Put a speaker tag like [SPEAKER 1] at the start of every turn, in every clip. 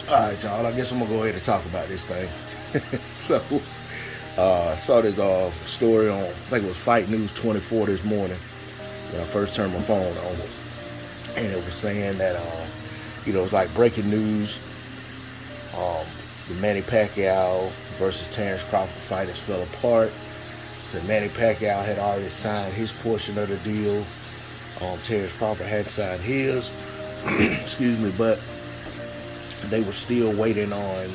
[SPEAKER 1] Alright, y'all, I guess I'm gonna go ahead and talk about this thing. So, I saw this story on, I think it was Fight News 24 this morning when I first turned my phone on. And it was saying that, it was like breaking news. The Manny Pacquiao versus Terrence Crawford fight has fell apart. So Manny Pacquiao had already signed his portion of the deal. Terrence Crawford hadn't signed his. Excuse me, but they were still waiting on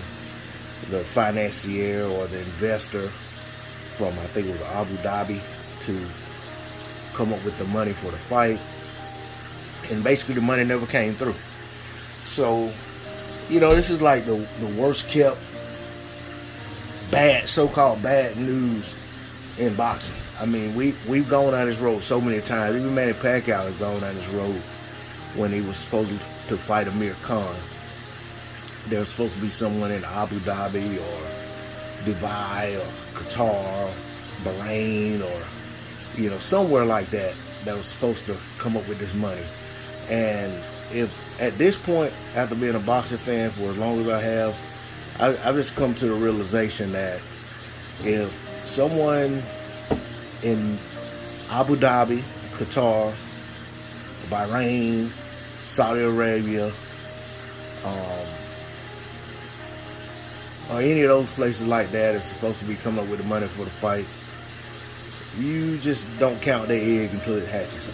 [SPEAKER 1] the financier or the investor from, I think it was Abu Dhabi, to come up with the money for the fight. And basically the money never came through. So, this is like the worst kept so-called bad news in boxing. I mean, we've gone down this road so many times. Even Manny Pacquiao has gone down this road when he was supposed to fight Amir Khan. There was supposed to be someone in Abu Dhabi or Dubai or Qatar, Bahrain, or somewhere like that was supposed to come up with this money. And if at this point, after being a boxing fan for as long as I have, I've just come to the realization that if someone in Abu Dhabi, Qatar, Bahrain, Saudi Arabia, or any of those places like that is supposed to be coming up with the money for the fight, you just don't count their egg until it hatches.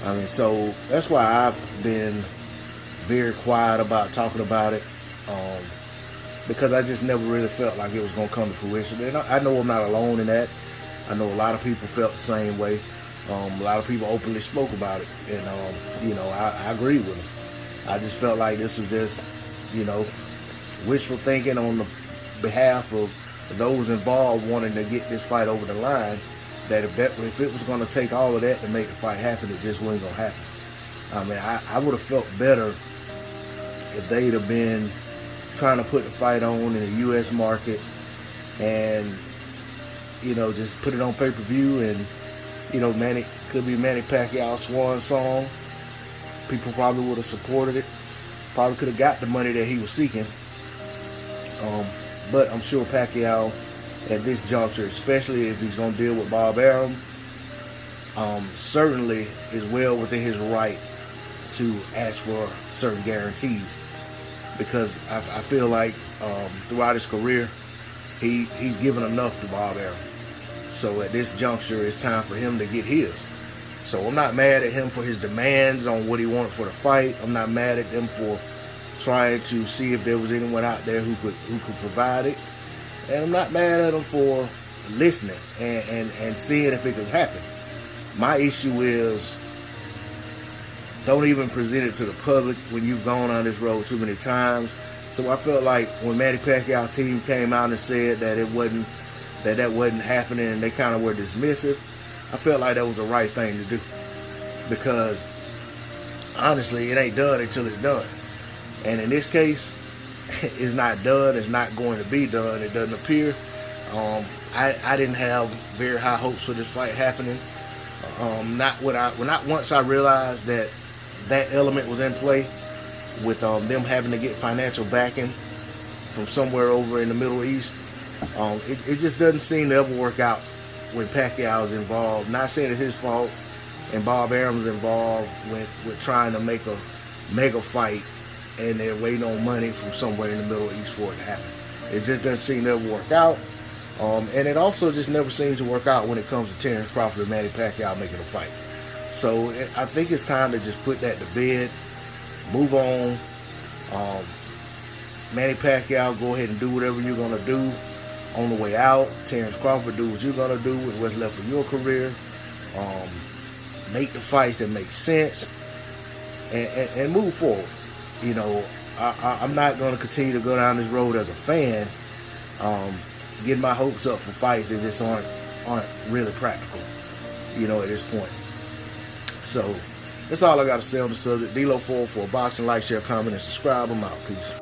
[SPEAKER 1] I mean, so that's why I've been very quiet about talking about it, because I just never really felt like it was going to come to fruition. And I know I'm not alone in that. I know a lot of people felt the same way. A lot of people openly spoke about it, and I agree with them. I just felt like this was just, wishful thinking on the behalf of those involved wanting to get this fight over the line. That if it was going to take all of that to make the fight happen, it just wasn't going to happen. I mean, I would have felt better if they'd have been trying to put the fight on in the U.S. market and, just put it on pay-per-view and, Manny Pacquiao's swan song. People probably would have supported it. Probably could have got the money that he was seeking. But I'm sure Pacquiao, at this juncture, especially if he's going to deal with Bob Arum, certainly is well within his right to ask for certain guarantees. Because I feel like throughout his career, he's given enough to Bob Arum. So at this juncture, it's time for him to get his. So I'm not mad at him for his demands on what he wanted for the fight. I'm not mad at them for trying to see if there was anyone out there who could provide it. And I'm not mad at him for listening and seeing if it could happen. My issue is, don't even present it to the public when you've gone on this road too many times. So I felt like when Manny Pacquiao's team came out and said that that wasn't happening and they kind of were dismissive, I felt like that was the right thing to do. Because honestly, it ain't done until it's done. And in this case, it's not done. It's not going to be done. It doesn't appear. I didn't have very high hopes for this fight happening. Not once I realized that element was in play with them having to get financial backing from somewhere over in the Middle East. It just doesn't seem to ever work out when Pacquiao is involved. Not saying it's his fault, and Bob Arum's involved with trying to make a mega fight, and they're waiting on money from somewhere in the Middle East for it to happen. It just doesn't seem to ever work out. And it also just never seems to work out when it comes to Terrence Crawford and Manny Pacquiao making a fight. So I think it's time to just put that to bed, move on. Manny Pacquiao, go ahead and do whatever you're going to do on the way out. Terrence Crawford, do what you're going to do with what's left of your career. Make the fights that make sense and move forward. I'm not going to continue to go down this road as a fan, getting my hopes up for fights that just aren't really practical, at this point. So that's all I got to say on the subject. D-Lo 4 for boxing. Like, share, comment, and subscribe. I'm out. Peace.